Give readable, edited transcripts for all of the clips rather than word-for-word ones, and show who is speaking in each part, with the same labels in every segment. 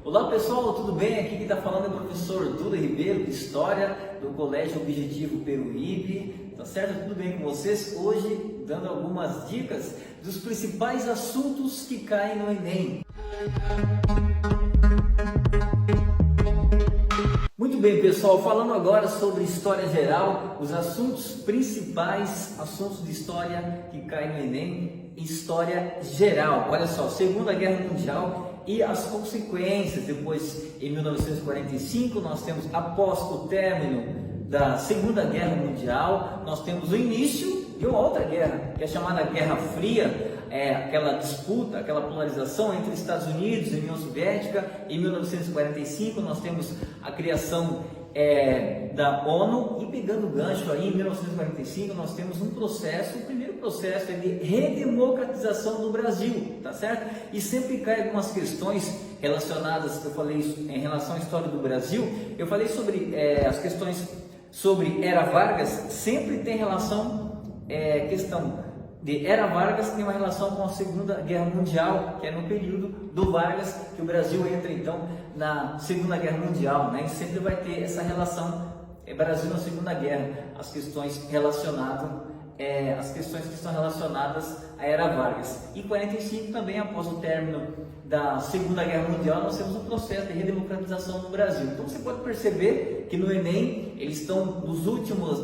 Speaker 1: Olá pessoal, tudo bem? Aqui quem está falando é o professor Duda Ribeiro, de História, do Colégio Objetivo Peruíbe. Tá certo? Tudo bem com vocês? Hoje, dando algumas dicas dos principais assuntos que caem no Enem. Muito bem, pessoal, falando agora sobre História Geral, os principais assuntos de História que caem no Enem, História Geral. Olha só, Segunda Guerra Mundial e as consequências. Depois, em 1945, nós temos, após o término da Segunda Guerra Mundial, nós temos o início de uma outra guerra, que é chamada Guerra Fria, aquela disputa, aquela polarização entre Estados Unidos e União Soviética. Em 1945, nós temos a criação da ONU, e pegando o gancho aí, em 1945, nós temos um processo, o primeiro processo é de redemocratização do Brasil, tá certo? E sempre cai algumas questões relacionadas, eu falei em relação à história do Brasil, eu falei sobre as questões sobre Era Vargas, sempre tem relação, questão de Era Vargas tem uma relação com a Segunda Guerra Mundial, que é no período do Vargas que o Brasil entra então na Segunda Guerra Mundial, né? E sempre vai ter essa relação Brasil na Segunda Guerra, as questões relacionadas, as questões que estão relacionadas à Era Vargas. E 45 também, após o término da Segunda Guerra Mundial, nós temos um processo de redemocratização no Brasil. Então você pode perceber que no Enem eles estão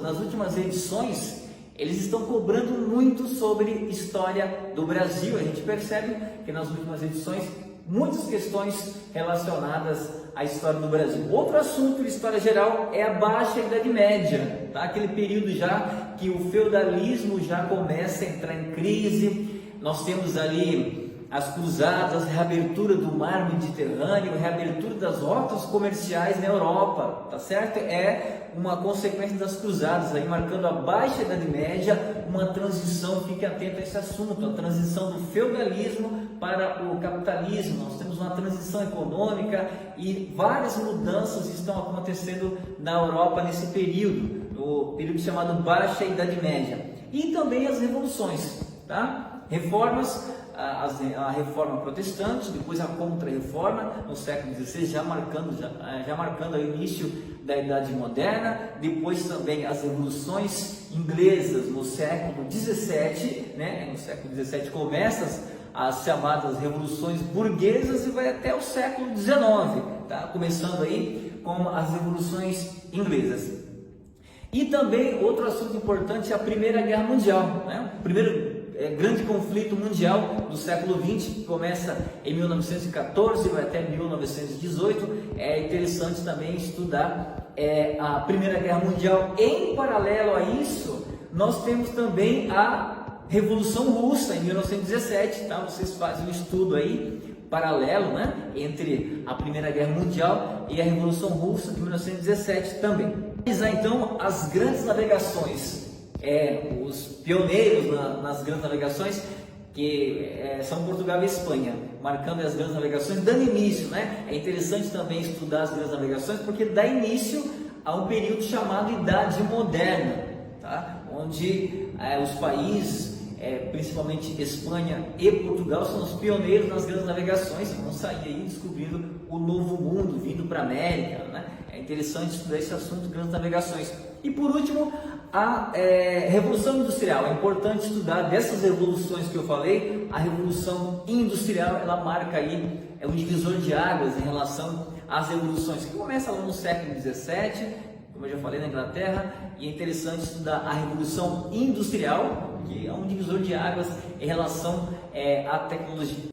Speaker 1: nas últimas edições. Eles estão cobrando muito sobre história do Brasil. A gente percebe que nas últimas edições, muitas questões relacionadas à história do Brasil. Outro assunto de história geral é a Baixa Idade Média, tá? Aquele período já que o feudalismo já começa a entrar em crise. Nós temos ali as cruzadas, a reabertura do mar Mediterrâneo, a reabertura das rotas comerciais na Europa, tá certo? É uma consequência das cruzadas, aí marcando a Baixa Idade Média, uma transição, fique atento a esse assunto, a transição do feudalismo para o capitalismo. Nós temos uma transição econômica e várias mudanças estão acontecendo na Europa nesse período, o período chamado Baixa Idade Média. E também as revoluções, tá? Reformas, a reforma protestante, depois a contra-reforma no século XVI, já marcando o início da Idade Moderna, depois também as revoluções inglesas no século XVII, né? No século XVII começam as chamadas revoluções burguesas e vai até o século XIX, tá? Começando aí com as revoluções inglesas. E também outro assunto importante é a Primeira Guerra Mundial, né? O primeiro grande conflito mundial do século XX, que começa em 1914 e vai até 1918. É interessante também estudar a Primeira Guerra Mundial. Em paralelo a isso, nós temos também a Revolução Russa em 1917, tá? Vocês fazem um estudo aí paralelo, né, entre a Primeira Guerra Mundial e a Revolução Russa de 1917 também. Então, as grandes navegações, os pioneiros nas grandes navegações, que são Portugal e Espanha, marcando as grandes navegações, dando início, né? É interessante também estudar as grandes navegações, porque dá início a um período chamado Idade Moderna, tá? Onde os países, principalmente Espanha e Portugal, são os pioneiros nas grandes navegações, vão sair aí descobrindo o novo mundo, vindo para a América, né? É interessante estudar esse assunto, grandes navegações. E por último, a Revolução Industrial. É importante estudar dessas revoluções que eu falei. A Revolução Industrial, ela marca aí, um divisor de águas em relação às revoluções, que começa lá no século XVII, como eu já falei, na Inglaterra, e é interessante estudar a Revolução Industrial, que é um divisor de águas em relação à tecnologia.